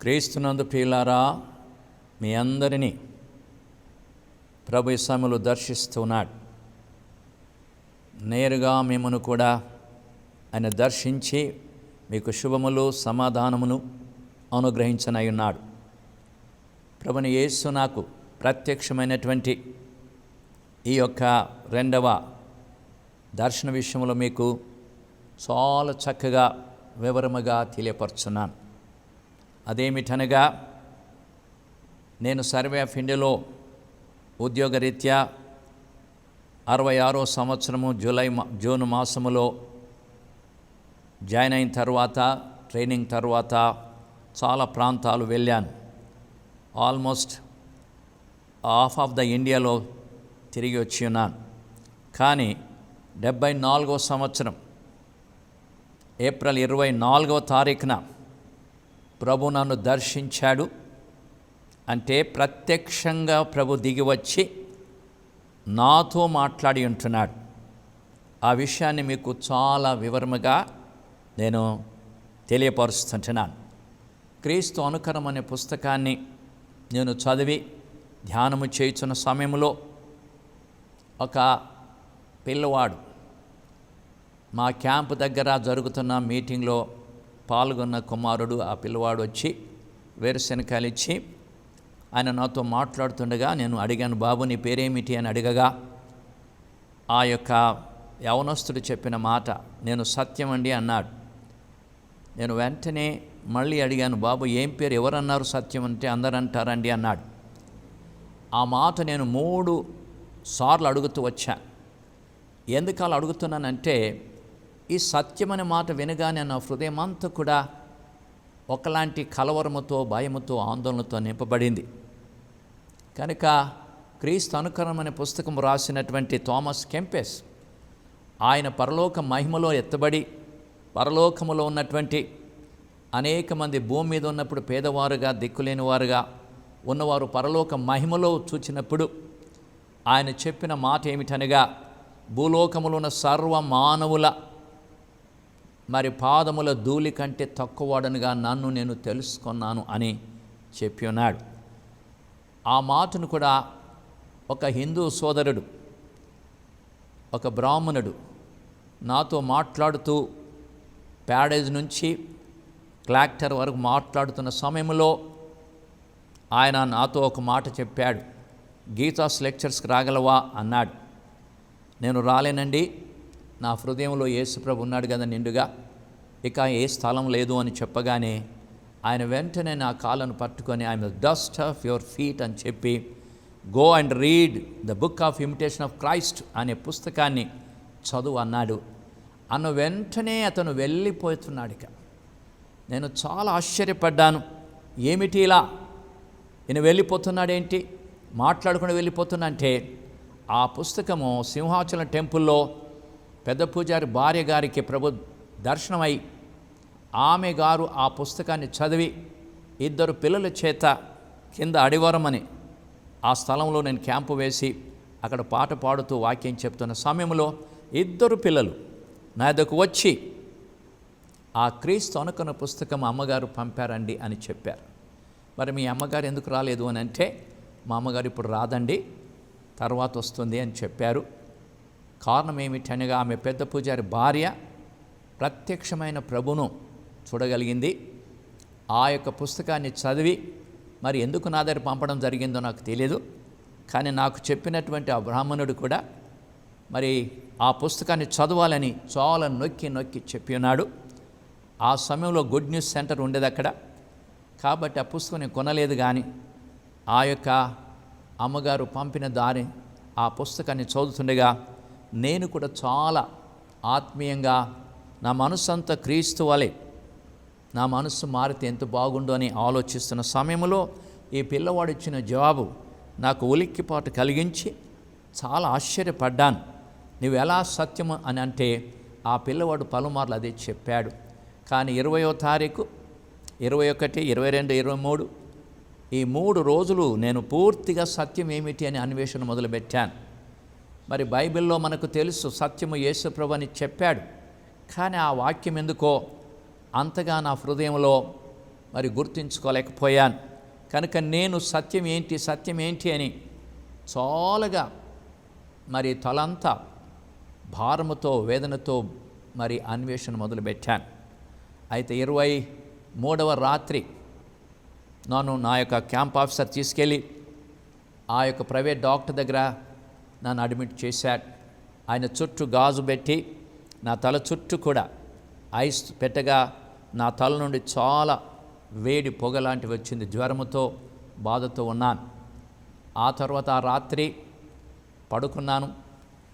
క్రీస్తునందు ప్రియులారా, మీ అందరినీ ప్రభు ఈ సమయంలో దర్శిస్తున్నాడు. నేరుగా మిమ్మను కూడా ఆయన దర్శించి మీకు శుభములు సమాధానమును అనుగ్రహించనై ఉన్నాడు. ప్రభుని యేసు నాకు ప్రత్యక్షమైనటువంటి ఈ యొక్క రెండవ దర్శన విషయంలో మీకు చాలా చక్కగా వివరముగా తెలియపరుచున్నాను. అదేమిటనగా, నేను సర్వే ఆఫ్ ఇండియాలో ఉద్యోగరీత్యా 66వ సంవత్సరము జూన్ మాసములో జాయిన్ అయిన తర్వాత, ట్రైనింగ్ తర్వాత చాలా ప్రాంతాలు వెళ్ళాను. ఆల్మోస్ట్ హాఫ్ ఆఫ్ ద ఇండియాలో తిరిగి వచ్చి ఉన్నాను. కానీ 74వ సంవత్సరం ఏప్రిల్ 24వ తారీఖున ప్రభు నన్ను దర్శించాడు. అంటే ప్రత్యక్షంగా ప్రభు దిగి వచ్చి నాతో మాట్లాడి ఉంటున్నాడు. ఆ విషయాన్ని మీకు చాలా వివరముగా నేను తెలియపరుస్తుంటున్నాను. క్రీస్తు అనుకరం అనే పుస్తకాన్ని నేను చదివి ధ్యానము చేయుచున్న సమయంలో ఒక పిల్లవాడు మా క్యాంపు దగ్గర జరుగుతున్న మీటింగ్లో పాల్గొన్న కుమారుడు, ఆ పిల్లవాడు వచ్చి వేరుశనకాయలు ఇచ్చి ఆయన నాతో మాట్లాడుతుండగా నేను అడిగాను, బాబు నీ పేరేమిటి అని అడగగా ఆ యొక్క యవనస్తుడు చెప్పిన మాట, నేను సత్యం అండి అన్నాడు. నేను వెంటనే మళ్ళీ అడిగాను, బాబు ఏం పేరు, ఎవరన్నారు సత్యం అంటే? అందరూ అంటారండి అన్నాడు. ఆ మాట నేను 3 సార్లు అడుగుతూ వచ్చాను. ఎందుకు అలా అడుగుతున్నానంటే, ఈ సత్యం అనే మాట వినగానే నా హృదయం అంతా కూడా ఒకలాంటి కలవరముతో, భయముతో, ఆందోళనతో నింపబడింది. కనుక క్రీస్తు అనుకరణం అనే పుస్తకం రాసినటువంటి థామస్ కెంపెస్, ఆయన పరలోక మహిమలో ఎత్తబడి పరలోకములో ఉన్నటువంటి అనేక మంది భూమి మీద ఉన్నప్పుడు పేదవారుగా, దిక్కులేని వారుగా ఉన్నవారు పరలోక మహిమలో చూచినప్పుడు ఆయన చెప్పిన మాట ఏమిటనగా, భూలోకములో ఉన్న సర్వ మానవుల పాదముల ధూళి కంటే తక్కువవాడనుగా నన్ను నేను తెలుసుకున్నాను అని చెప్పి ఉన్నాడు. ఆ మాటను కూడా ఒక హిందూ సోదరుడు, ఒక బ్రాహ్మణుడు నాతో మాట్లాడుతూ ప్యాడేజ్ నుంచి క్లాక్టర్ వరకు మాట్లాడుతున్న సమయంలో ఆయన నాతో ఒక మాట చెప్పాడు, గీతాస్ లెక్చర్స్కి రాగలవా అన్నాడు. నేను రాలేనండి, నా హృదయంలో యేసుప్రభు ఉన్నాడు కదా నిండుగా, ఇక ఏ స్థలం లేదు అని చెప్పగానే ఆయన వెంటనే నా కాళ్ళను పట్టుకొని I'm the dust of your feet అని చెప్పి, go and read the book of imitation of Christ అనే పుస్తకాన్ని చదువు అన్నాడు. అన్న వెంటనే అతను వెళ్ళిపోతున్నాడు. ఇక నేను చాలా ఆశ్చర్యపడ్డాను, ఏమిటి ఇలా ఈయన వెళ్ళిపోతున్నాడేంటి, మాట్లాడుకుని వెళ్ళిపోతున్నా అంటే, ఆ పుస్తకము సింహాచలం టెంపుల్లో పెద్ద పూజారి భార్య గారికి ప్రభు దర్శనమై ఆమె గారు ఆ పుస్తకాన్ని చదివి 2 పిల్లల చేత కింద అడివరమని ఆ స్థలంలో నేను క్యాంపు వేసి అక్కడ పాట పాడుతూ వాక్యం చెప్తున్న సమయంలో 2 పిల్లలు నా దగ్గరకు వచ్చి ఆ క్రీస్తు అనుకున్న పుస్తకం అమ్మగారు పంపారండి అని చెప్పారు. మరి మీ అమ్మగారు ఎందుకు రాలేదు అని అంటే, మా అమ్మగారు ఇప్పుడు రాదండి, తర్వాత వస్తుంది అని చెప్పారు. కారణం ఏమిటనగా, ఆమె పెద్ద పూజారి భార్య ప్రత్యక్షమైన ప్రభును చూడగలిగింది. ఆ యొక్క పుస్తకాన్ని చదివి మరి ఎందుకు నా దగ్గర పంపడం జరిగిందో నాకు తెలియదు. కానీ నాకు చెప్పినటువంటి ఆ బ్రాహ్మణుడు కూడా మరి ఆ పుస్తకాన్ని చదవాలని చాలా నొక్కి చెప్పి ఉన్నాడు. ఆ సమయంలో గుడ్ న్యూస్ సెంటర్ ఉండేది అక్కడ. కాబట్టి ఆ పుస్తకం నేను కొనలేదు. కానీ ఆ యొక్క అమ్మగారు పంపిన దారి ఆ పుస్తకాన్ని చదువుతుండగా నేను కూడా చాలా ఆత్మీయంగా నా మనసు అంతా క్రీస్తు వలె, నా మనసు మారితే ఎంత బాగుండు అని ఆలోచిస్తున్న సమయంలో ఈ పిల్లవాడు ఇచ్చిన జవాబు నాకు ఉలిక్కిపాటు కలిగించి చాలా ఆశ్చర్యపడ్డాను. నువ్వు ఎలా సత్యము అని అంటే, ఆ పిల్లవాడు పలుమార్లు అదే చెప్పాడు. కానీ 20వ తారీఖు, 21, 22, 23 ఈ 3 రోజులు నేను పూర్తిగా సత్యం ఏమిటి అని అన్వేషణ మొదలుపెట్టాను. మరి బైబిల్లో మనకు తెలుసు సత్యము యేసుప్రభు అని చెప్పాడు. కానీ ఆ వాక్యం ఎందుకో అంతగా నా హృదయంలో మరి గుర్తించుకోలేకపోయాను. కనుక నేను సత్యం ఏంటి అని చాలాగా మరి తలంతా భారముతో వేదనతో మరి అన్వేషణ మొదలుపెట్టాను. అయితే 23వ రాత్రి నన్ను నా యొక్క క్యాంప్ ఆఫీసర్ తీసుకెళ్ళి ఆ యొక్క ప్రైవేట్ డాక్టర్ దగ్గర నన్ను అడ్మిట్ చేశాడు. ఆయన చుట్టూ గాజు పెట్టి నా తల చుట్టూ కూడా ఐస్ పెట్టగా నా తల నుండి చాలా వేడి పొగ లాంటివి వచ్చింది. జ్వరముతో బాధతో ఉన్నాను. ఆ తర్వాత ఆ రాత్రి పడుకున్నాను.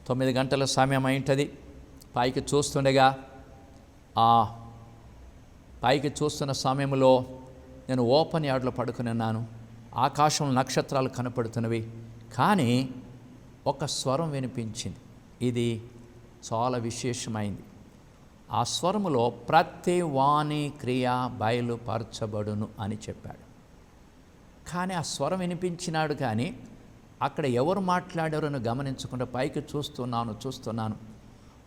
9 గంటల సమయం అయింటుంది. పైకి చూస్తున్న సమయంలో నేను ఓపెన్ యార్డ్లో పడుకుని ఉన్నాను. ఆకాశం నక్షత్రాలు కనపడుతున్నవి. కానీ ఒక స్వరం వినిపించింది. ఇది చాలా విశేషమైంది. ఆ స్వరములో ప్రతి వాణి క్రియ బయలుపరచబడును అని చెప్పాడు. కానీ ఆ స్వరం వినిపించినాడు, కానీ అక్కడ ఎవరు మాట్లాడారని గమనించకుండా పైకి చూస్తున్నాను.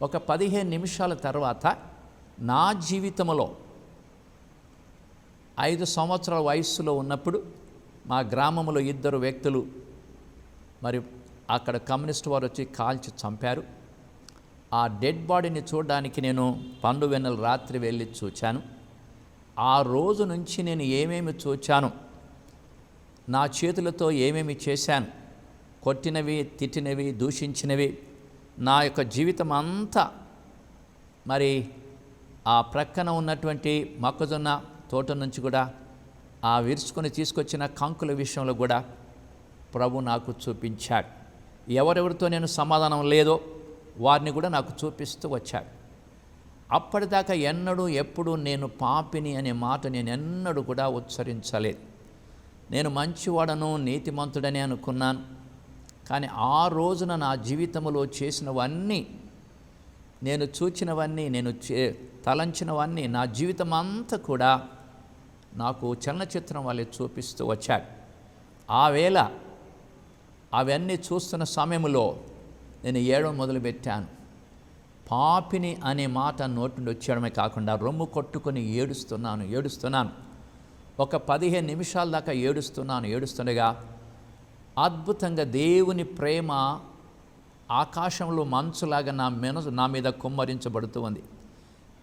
ఒక 15 నిమిషాల తర్వాత నా జీవితంలో 5 సంవత్సరాల వయస్సులో ఉన్నప్పుడు మా గ్రామంలో 2 వ్యక్తులు మరి అక్కడ కమ్యూనిస్ట్ వారు వచ్చి కాల్చి చంపారు. ఆ డెడ్ బాడీని చూడడానికి నేను పండువెన్నెల రాత్రి వెళ్ళి చూచాను. ఆ రోజు నుంచి నేను ఏమేమి చూచాను, నా చేతులతో ఏమేమి చేశాను, కొట్టినవి, తిట్టినవి, దూషించినవి, నా యొక్క జీవితం అంతా మరి ఆ ప్రక్కన ఉన్నటువంటి మొక్కజొన్న తోట నుంచి కూడా ఆ విరుచుకొని తీసుకొచ్చిన కంకుల విషయంలో కూడా ప్రభు నాకు చూపించాడు. ఎవరెవరితో నేను సమాధానం లేదో వారిని కూడా నాకు చూపిస్తూ వచ్చాడు. అప్పటిదాకా ఎప్పుడు నేను పాపిని అనే మాట నేను ఎన్నడూ కూడా ఉచ్చరించలేదు. నేను మంచివాడను, నీతిమంతుడని అనుకున్నాను. కానీ ఆ రోజున నా జీవితంలో చేసినవన్నీ, నేను చూచినవన్నీ, నేను తలంచినవన్నీ, నా జీవితం అంతా కూడా నాకు చలనచిత్రం వాళ్ళే చూపిస్తూ వచ్చాడు. ఆ వేళ అవన్నీ చూస్తున్న సమయంలో నేను ఏడవడం మొదలుపెట్టాను. పాపిని అనే మాట నోటి నుండి వచ్చేయడమే కాకుండా రొమ్ము కొట్టుకొని ఏడుస్తున్నాను. ఒక 15 నిమిషాల దాకా ఏడుస్తుండగా అద్భుతంగా దేవుని ప్రేమ ఆకాశంలో మంచులాగా నా మీద కుమ్మరించబడుతూ ఉంది.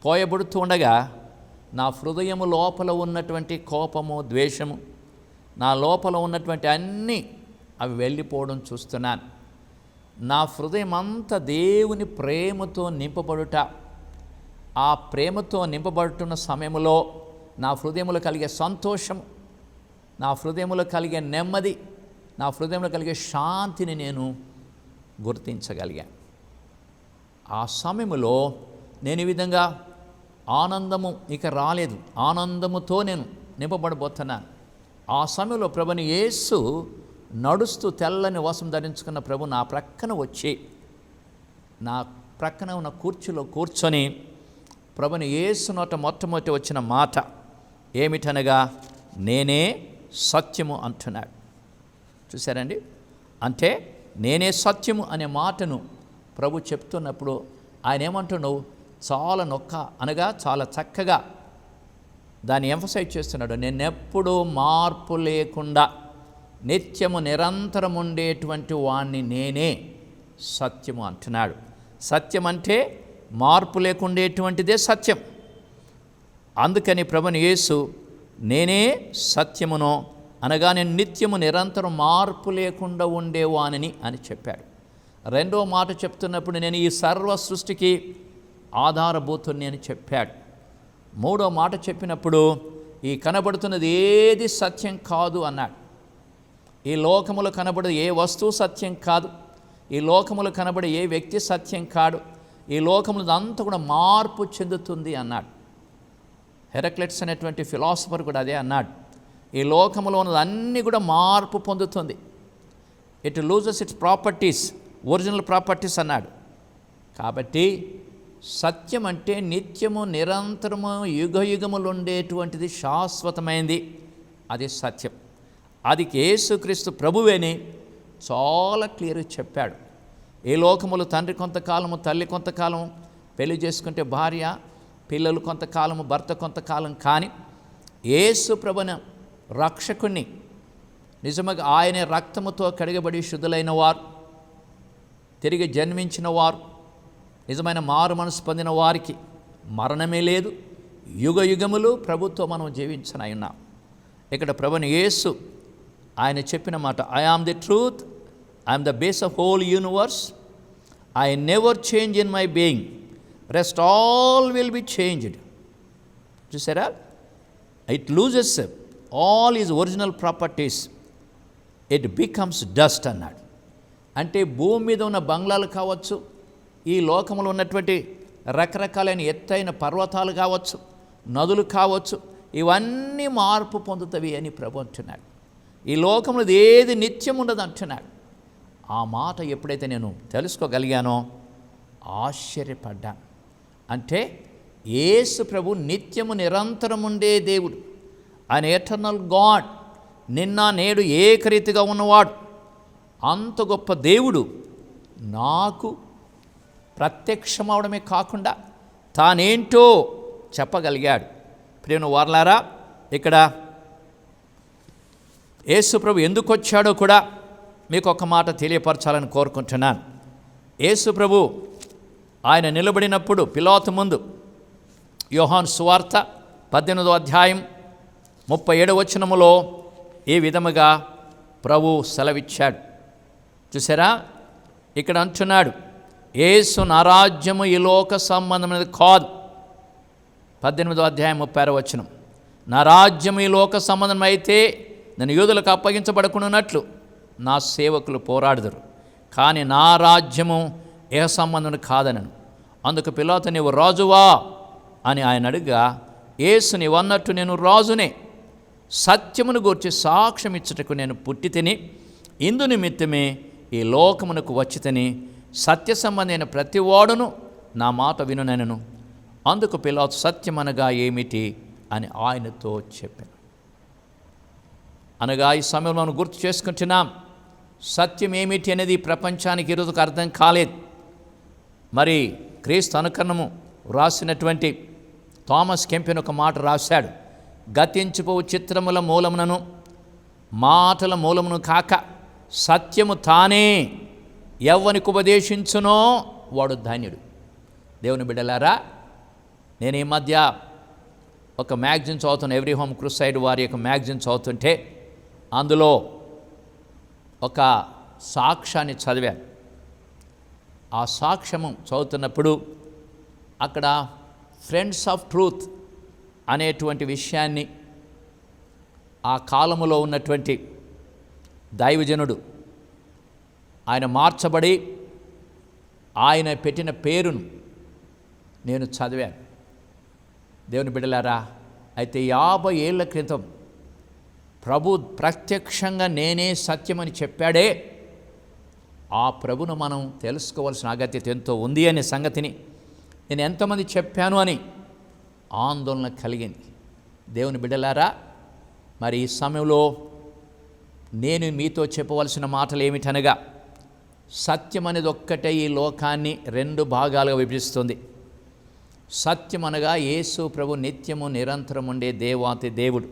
పోయబడుతూ ఉండగా నా హృదయము లోపల ఉన్నటువంటి కోపము, ద్వేషము, నా లోపల ఉన్నటువంటి అన్నీ అవి వెళ్ళిపోవడం చూస్తున్నాను. నా హృదయం అంతా దేవుని ప్రేమతో నింపబడుట, ఆ ప్రేమతో నింపబడుతున్న సమయంలో నా హృదయంలో కలిగే సంతోషం, నా హృదయంలో కలిగే నెమ్మది, నా హృదయంలో కలిగే శాంతిని నేను గుర్తించగలిగాను. ఆ సమయంలో నేను ఈ విధంగా ఆనందము ఇక రాలేదు, ఆనందముతో నేను నింపబడబోతున్నాను. ఆ సమయంలో ప్రభుని యేసు నడుస్తూ తెల్లని వస్త్రం ధరించుకున్న ప్రభు నా ప్రక్కన వచ్చి నా ప్రక్కన ఉన్న కుర్చీలో కూర్చొని ప్రభుని యేసు నోట మొట్టమొదటి వచ్చిన మాట ఏమిటనగా, నేనే సత్యము అంటున్నాడు. చూశారండి? అంటే నేనే సత్యము అనే మాటను ప్రభు చెప్తున్నప్పుడు ఆయన ఏమంటున్నావు, చాలా చక్కగా దాన్ని ఎంఫసైజ్ చేస్తున్నాడు. నేనెప్పుడు మార్పు లేకుండా నిత్యము నిరంతరం ఉండేటువంటి వాణ్ణి నేనే సత్యము అంటున్నాడు. సత్యం అంటే మార్పు లేకుండేటువంటిదే సత్యం. అందుకని ప్రభుని యేసు నేనే సత్యమును అనగా నేను నిత్యము నిరంతరం మార్పు లేకుండా ఉండేవానిని అని చెప్పాడు. రెండో మాట చెప్తున్నప్పుడు నేను ఈ సర్వ సృష్టికి ఆధారభూతుని అని చెప్పాడు. మూడో మాట చెప్పినప్పుడు ఈ కనబడుతున్నది ఏది సత్యం కాదు అన్నాడు. ఈ లోకములో కనబడే ఏ వస్తువు సత్యం కాదు, ఈ లోకములో కనబడే ఏ వ్యక్తి సత్యం కాడు, ఈ లోకములో అంతా కూడా మార్పు చెందుతుంది అన్నాడు. హెరాక్లిటస్ అనేటువంటి ఫిలాసఫర్ కూడా అదే అన్నాడు. ఈ లోకములో ఉన్నది అన్నీ కూడా మార్పు పొందుతుంది. It loses its properties, original properties అన్నాడు. కాబట్టి సత్యం అంటే నిత్యము నిరంతరము యుగయుగములు ఉండేటువంటిది, శాశ్వతమైనది, అది సత్యం. అది యేసుక్రీస్తు ప్రభువేని చాలా క్లియర్గా చెప్పాడు. ఈ లోకములు తండ్రి కొంతకాలము, తల్లి కొంతకాలం, పెళ్లి చేసుకుంటే భార్య, పిల్లలు కొంతకాలము, భర్త కొంతకాలం, కానీ యేసు ప్రభుని రక్షకుణ్ణి, నిజంగా ఆయన రక్తముతో కడిగబడి శుద్ధులైన వారు, తిరిగి జన్మించిన వారు, నిజమైన మారు మనసు పొందిన వారికి మరణమే లేదు, యుగ యుగములు ప్రభుత్వం మనం జీవించనై ఉన్నాం. ఇక్కడ ప్రభుని యేసు ఆయన చెప్పిన మాట, I am the truth, I am the base of whole universe, I never change in my being, rest all will be changed. చూసారా, it loses all is original properties, it becomes dust అన్నాడు. అంటే భూమి మీద ఉన్న బంగ్లాలు కావచ్చు, ఈ లోకంలో ఉన్నటువంటి రకరకాలైన ఎత్తైన పర్వతాలు కావచ్చు, నదులు కావచ్చు, ఇవన్నీ మార్పు పొందుతవి అని ప్రభు అంటున్నాడు. ఈ లోకంలో ఏది నిత్యం ఉండదు అంటున్నాడు. ఆ మాట ఎప్పుడైతే నేను తెలుసుకోగలిగానో ఆశ్చర్యపడ్డాను. అంటే యేసు ప్రభు నిత్యము నిరంతరం ఉండే దేవుడు, ఆయన ఎటర్నల్ గాడ్, నిన్న నేడు ఏకరీతిగా ఉన్నవాడు. అంత గొప్ప దేవుడు నాకు ప్రత్యక్షమవడమే కాకుండా తానేంటో చెప్పగలిగాడు. ప్రియమైన వారలారా, ఇక్కడ యేసు ప్రభు ఎందుకు వచ్చాడో కూడా మీకు ఒక మాట తెలియపరచాలని కోరుకుంటున్నాను. యేసు ప్రభు ఆయన నిలబడినప్పుడు పిలాతు ముందు, యోహాను సువార్త 18వ అధ్యాయం 37వ వచనములో ఈ విధముగా ప్రభు సెలవిచ్చాడు. చూసారా, ఇక్కడ అంటున్నాడు, యేసు నా రాజ్యము ఈ లోక సంబంధమైనది కాదు. 18వ అధ్యాయం 36వ వచనం, నా రాజ్యం ఈ లోక సంబంధం అయితే నేను యూదులకు అప్పగించబడకున్నట్లు నా సేవకులు పోరాడుదురు, కానీ నా రాజ్యము ఏ సంబంధం కాదనను. అందుకు పిలాతు, నీవు రాజువా అని ఆయన అడుగా, యేసు నీవన్నట్టు నేను రాజునే, సత్యమును గూర్చి సాక్ష్యం ఇచ్చుటకు నేను పుట్టి తిని, ఇందు నిమిత్తమే ఈ లోకమునకు వచ్చి తిని, సత్య సంబంధమైన ప్రతివాడును నా మాట వినునెనను. అందుకు పిలాతు, సత్యమనగా ఏమిటి అని ఆయనతో చెప్పాను. అనగా ఈ సమయంలో మనం గుర్తు చేసుకుంటున్నాం, సత్యం ఏమిటి అనేది ప్రపంచానికి ఈరోజుకు అర్థం కాలేదు. మరి క్రీస్తు అనుకరణము రాసినటువంటి థామస్ కెంపెన్ ఒక మాట రాశాడు, గతించిపోవు చిత్రముల మూలమునను మాటల మూలమును కాక సత్యము తానే ఎవ్వనికి ఉపదేశించునో వాడు ధన్యుడు. దేవుని బిడ్డలారా, నేను ఈ మధ్య ఒక మ్యాగజిన్ చదువుతున్న, ఎవ్రీ హోమ్ క్రూసైడ్ వారి యొక్క మ్యాగజిన్ చదువుతుంటే అందులో ఒక సాక్ష్యాన్ని చదివాను. ఆ సాక్ష్యము చదువుతున్నప్పుడు అక్కడ ఫ్రెండ్స్ ఆఫ్ ట్రూత్ అనేటువంటి విషయాన్ని, ఆ కాలములో ఉన్నటువంటి దైవజనుడు ఆయన మార్చబడి ఆయన పెట్టిన పేరును నేను చదివాను. దేవుని బిడ్డలారా, అయితే 50 ఏళ్ల క్రితం ప్రభు ప్రత్యక్షంగా నేనే సత్యమని చెప్పాడే, ఆ ప్రభును మనం తెలుసుకోవాల్సిన అగత్యత ఎంతో ఉంది అనే సంగతిని నేను ఎంతమంది చెప్పాను అని ఆందోళన కలిగింది. దేవుని బిడ్డలారా, మరి ఈ సమయంలో నేను మీతో చెప్పవలసిన మాటలు ఏమిటనగా, సత్యం అనేది ఒక్కటే ఈ లోకాన్ని 2 భాగాలుగా విభజిస్తుంది. సత్యం అనగా యేసు ప్రభు నిత్యము నిరంతరం ఉండే దేవాతి దేవుడు,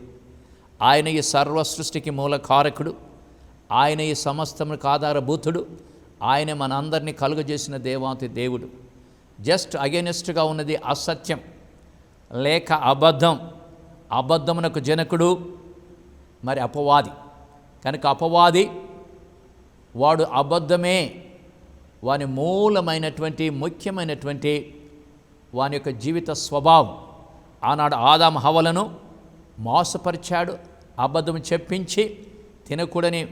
ఆయన ఈ సర్వ సృష్టికి మూల కారకుడు, ఆయన ఈ సమస్తమునికి ఆధారభూతుడు, ఆయన మనందరినీ కలుగజేసిన దేవాతి దేవుడు. జస్ట్ అగెనిస్ట్గా ఉన్నది అసత్యం లేక అబద్ధం. అబద్ధమునకు జనకుడు మరి అపవాది. కనుక అపవాది వాడు అబద్ధమే వాని మూలమైనటువంటి ముఖ్యమైనటువంటి వాని యొక్క జీవిత స్వభావం. ఆనాడు ఆదాము హవ్వలను మోసపరిచాడు, అబద్ధం చెప్పించి తినకూడని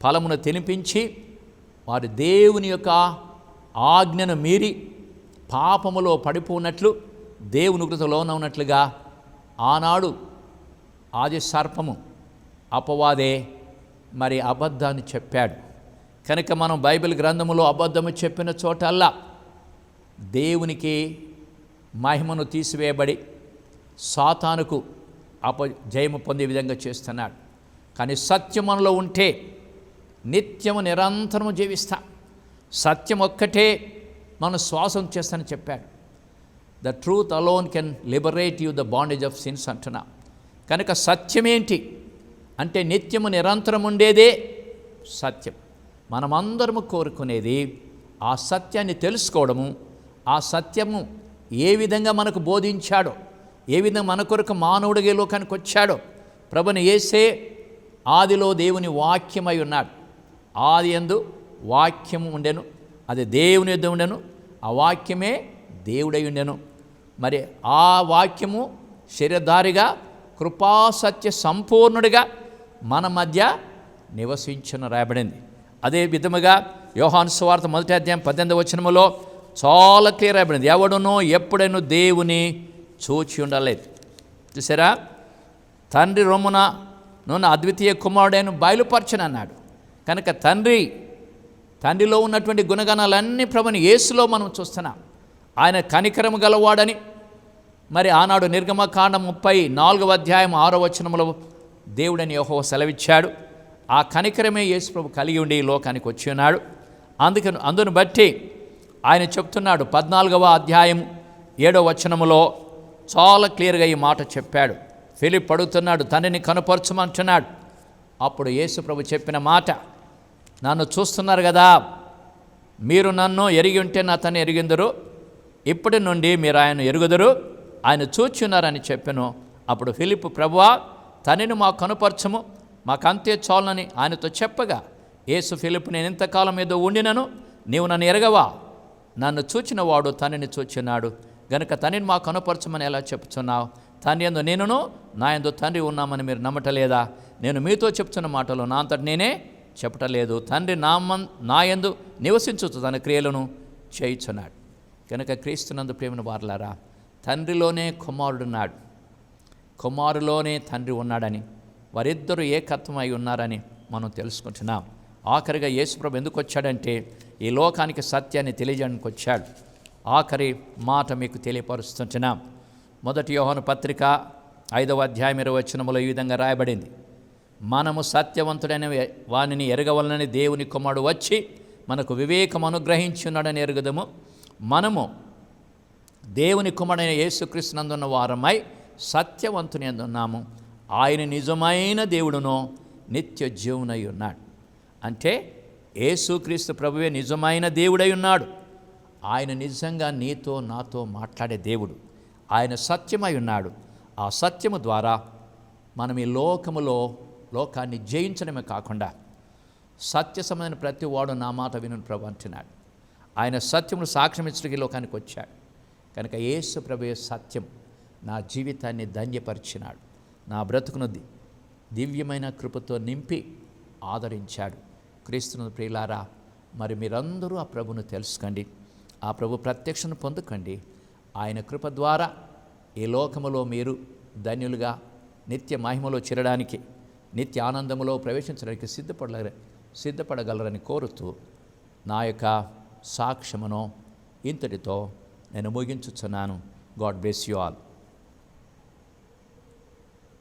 ఫలమును తినిపించి వారు దేవుని యొక్క ఆజ్ఞను మీరి పాపములో పడిపోనట్లు దేవుని కృతలోన ఉన్నట్లుగా ఆనాడు ఆది సర్పము అపవాదే మరి అబద్ధాన్ని చెప్పాడు. కనుక మనం బైబిల్ గ్రంథములో అబద్ధము చెప్పిన చోటల్లా దేవునికి మహిమను తీసివేయబడి సాతానుకు జయము పొందే విధంగా చేస్తున్నాడు. కానీ సత్యం మనలో ఉంటే నిత్యము నిరంతరము జీవిస్తాం. సత్యం ఒక్కటే మనం శ్వాసం చేస్తానని చెప్పాడు. The truth alone can liberate you the bondage of since అంటున్నా. కనుక సత్యమేంటి అంటే నిత్యము నిరంతరం ఉండేదే సత్యం. మనమందరము కోరుకునేది ఆ సత్యాన్ని తెలుసుకోవడము, ఆ సత్యము ఏ విధంగా మనకు బోధించాడో, ఏ విధంగా మన కొరకు మానవుడిగా ఈ లోకానికి వచ్చాడో. ప్రభుని యేసే ఆదిలో దేవుని వాక్యమై ఉన్నాడు. ఆది యందు వాక్యము ఉండెను, అది దేవుని యొద్ద ఉండెను, ఆ వాక్యమే దేవుడై ఉండెను. మరి ఆ వాక్యము శరీరధారిగా కృపాసత్య సంపూర్ణుడిగా మన మధ్య నివసించును రాయబడింది. అదే విధముగా యోహాను సువార్త 1:18 చాలా క్లియర్ రాయబడింది, ఎవడునో ఎప్పుడైనా దేవుని చూచి ఉండలేదు. చూసారా, తండ్రి రొమ్మున నన్ను అద్వితీయ కుమారుడైన బయలుపరచనన్నాడు. కనుక తండ్రిలో ఉన్నటువంటి గుణగణాలన్నీ ప్రభుని యేసులో మనం చూస్తున్నాం. ఆయన కనికరము గలవాడని మరి ఆనాడు నిర్గమకాండం 34:6 దేవుడని యెహోవా సెలవిచ్చాడు. ఆ కనికరమే యేసు ప్రభు కలిగి ఉండి ఈ లోకానికి వచ్చి ఉన్నాడు. అందును బట్టి ఆయన చెప్తున్నాడు 14:7 చాలా క్లియర్గా ఈ మాట చెప్పాడు. ఫిలిప్ అడుగుతున్నాడు, తండ్రిని కనుపరచమంటున్నాడు. అప్పుడు యేసు ప్రభు చెప్పిన మాట, నన్ను చూస్తున్నారు కదా, మీరు నన్ను ఎరిగి ఉంటే నా తండ్రి ఎరిగిందరు, ఇప్పటి నుండి మీరు ఆయన ఎరుగుదరు, ఆయన చూచున్నారని చెప్పాను. అప్పుడు ఫిలిప్, ప్రభువా తండ్రిని మాకు కనుపరచము, మాకు అంతే చాలునని ఆయనతో చెప్పగా, యేసు ఫిలిప్, నేను ఇంతకాలం ఏదో ఉండినను, నీవు నన్ను ఎరగవా? నన్ను చూచిన వాడు తండ్రిని చూచున్నాడు, గనుక తండ్రిని మాకు కనుపరచమని ఎలా చెప్తున్నావు? తండ్రి యందు నేనును నా యందు తండ్రి ఉన్నామని మీరు నమ్మటలేదా? నేను మీతో చెప్తున్న మాటలు నా అంతటి నేనే చెప్పటలేదు, తండ్రి నా యందు నివసించుతూ తన క్రియలను చేయుచున్నాడు. కనుక క్రీస్తునందు ప్రేమను వారలారా, తండ్రిలోనే కుమారుడున్నాడు, కుమారులోనే తండ్రి ఉన్నాడని, వారిద్దరూ ఏకత్వమై ఉన్నారని మనం తెలుసుకుంటున్నాం. ఆఖరిగా యేసుప్రభు ఎందుకు వచ్చాడంటే ఈ లోకానికి సత్యాన్ని తెలియజేయడానికి వచ్చాడు. ఆఖరి మాట మీకు తెలియపరుస్తుంటున్నాం. 1 యోహాను పత్రిక 5:20 ఈ విధంగా రాయబడింది, మనము సత్యవంతుడైన వానిని ఎరగవలనని దేవుని కుమారుడు వచ్చి మనకు వివేకం అనుగ్రహించి ఉన్నాడని ఎరుగుదము. మనము దేవుని కుమారుడైన యేసుక్రీస్తునందున్న వారమై సత్యవంతుని అందున్నాము. ఆయన నిజమైన దేవుడునో నిత్య జీవునై ఉన్నాడు. అంటే యేసుక్రీస్తు ప్రభువే నిజమైన దేవుడై ఉన్నాడు. ఆయన నిజంగా నీతో నాతో మాట్లాడే దేవుడు. ఆయన సత్యమై ఉన్నాడు. ఆ సత్యము ద్వారా మనం ఈ లోకాన్ని జయించడమే కాకుండా సత్య సంబంధమైన ప్రతి వాడు నా మాట విను ప్రభు అంటున్నాడు. ఆయన సత్యమును సాక్ష్యం ఇచ్చడానికి లోకానికి వచ్చాడు. కనుక యేసు ప్రభువే సత్యం నా జీవితాన్ని ధన్యపరిచినాడు, నా బ్రతుకును దివ్యమైన కృపతో నింపి ఆదరించాడు. క్రీస్తును ప్రియులారా, మరి మీరందరూ ఆ ప్రభును తెలుసుకోండి, ఆ ప్రభు ప్రత్యక్షను పొందుకోండి. ఆయన కృప ద్వారా ఈ లోకములో మీరు ధన్యులుగా నిత్య మహిమలో చేరడానికి, నిత్య ఆనందములో ప్రవేశించడానికి సిద్ధపడగలరని కోరుతూ నా యొక్క సాక్ష్యమును ఇంతటితో నేను ముగించుచున్నాను. God bless you all.